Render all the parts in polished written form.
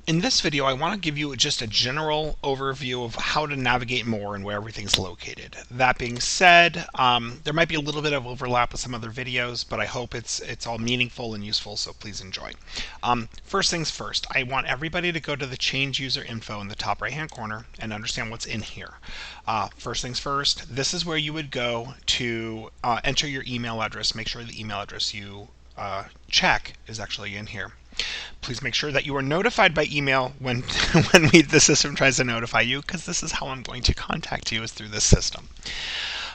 In this video, I want to give you just a general overview of how to navigate MOER and where everything's located. That being said, there might be a little bit of overlap with some other videos, but I hope it's all meaningful and useful, so please enjoy. First things first, I want everybody to go to the Change User Info in the top right-hand corner and understand what's in here. First things first, this is where you would go to enter your email address. Make sure the email address you check is actually in here. Please make sure that you are notified by email when the system tries to notify you, because this is how I'm going to contact you, is through this system.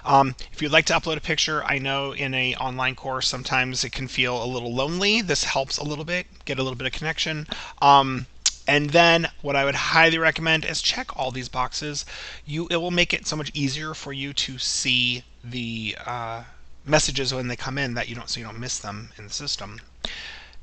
If you'd like to upload a picture, I know in an online course sometimes it can feel a little lonely. This helps a little bit, get a little bit of connection. And then what I would highly recommend is check all these boxes. It will make it so much easier for you to see the messages when they come in, so you don't miss them in the system.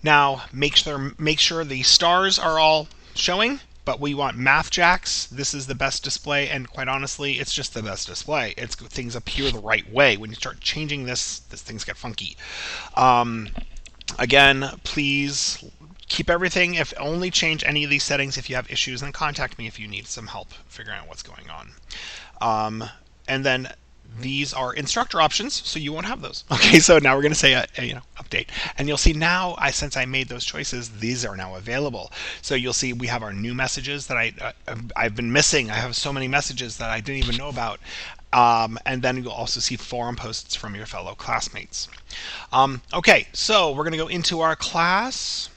Now, make sure the stars are all showing, but we want math jacks. This is the best display, and quite honestly, it's just the best display. Things appear the right way. When you start changing these things get funky. Again, please keep everything. If only change any of these settings if you have issues, and contact me if you need some help figuring out what's going on. And then these are instructor options, so you won't have those. Okay, so now we're going to say update, and you'll see now since I made those choices, these are now available. So you'll see we have our new messages that I've been missing. I have so many messages that I didn't even know about. And then you'll also see forum posts from your fellow classmates. Okay, so we're going to go into our class.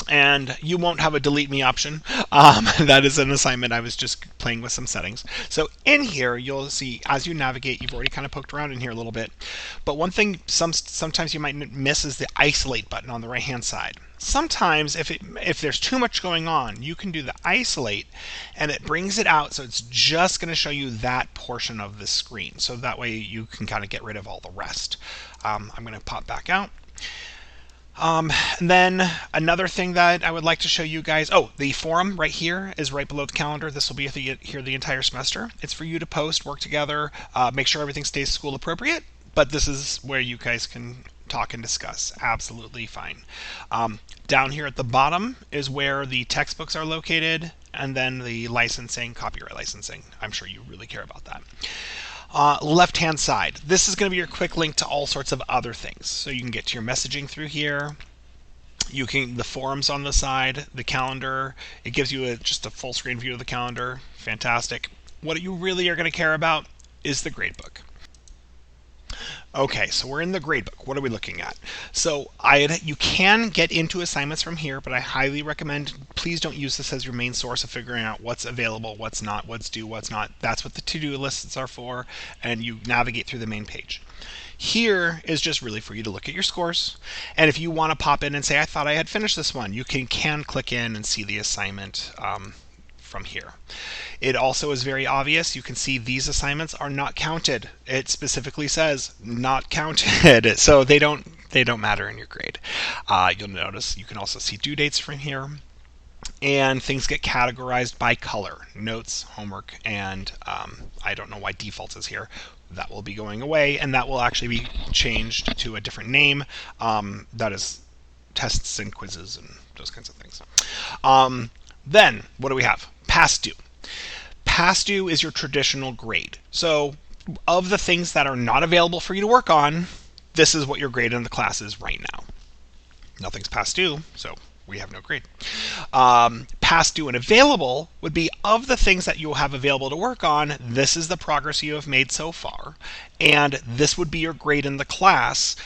And you won't have a delete me option. That is an assignment. I was just playing with some settings. So in here, you'll see as you navigate, you've already kind of poked around in here a little bit. But one thing sometimes you might miss is the isolate button on the right-hand side. Sometimes if there's too much going on, you can do the isolate, and it brings it out, so it's just going to show you that portion of the screen. So that way you can kind of get rid of all the rest. I'm going to pop back out. And then another thing that I would like to show you guys, the forum right here is right below the calendar. This will be here the entire semester. It's for you to post, work together, make sure everything stays school appropriate, but this is where you guys can talk and discuss. Absolutely fine. Down here at the bottom is where the textbooks are located, and then the licensing, copyright licensing. I'm sure you really care about that. Left-hand side, this is going to be your quick link to all sorts of other things. So you can get to your messaging through here. The forums on the side, the calendar. It gives you just a full screen view of the calendar. Fantastic. What you really are going to care about is the gradebook. Okay, so we're in the gradebook. What are we looking at? So you can get into assignments from here, but I highly recommend please don't use this as your main source of figuring out what's available, what's not, what's due, what's not. That's what the to-do lists are for, and you navigate through the main page. Here is just really for you to look at your scores, and if you want to pop in and say, I thought I had finished this one, you can click in and see the assignment from here. It also is very obvious. You can see these assignments are not counted. It specifically says not counted, so they don't matter in your grade. You'll notice you can also see due dates from here, and things get categorized by color: notes, homework, and I don't know why default is here. That will be going away, and that will actually be changed to a different name. That is tests and quizzes and those kinds of things. Then what do we have? Past due. Past due is your traditional grade. So of the things that are not available for you to work on, this is what your grade in the class is right now. Nothing's past due, so we have no grade. Past due and available would be of the things that you'll have available to work on, this is the progress you have made so far, and this would be your grade in the class.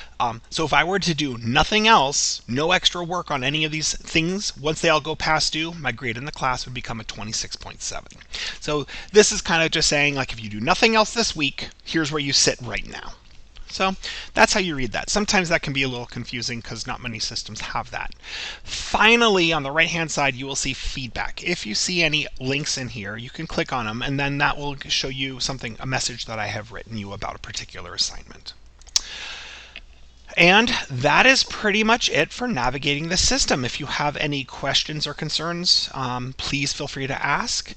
So if I were to do nothing else, no extra work on any of these things, once they all go past due, my grade in the class would become a 26.7. So this is kind of just saying, like, if you do nothing else this week, here's where you sit right now. So that's how you read that. Sometimes that can be a little confusing because not many systems have that. Finally, on the right-hand side, you will see feedback. If you see any links in here, you can click on them, and then that will show you a message that I have written you about a particular assignment. And that is pretty much it for navigating the system. If you have any questions or concerns, please feel free to ask.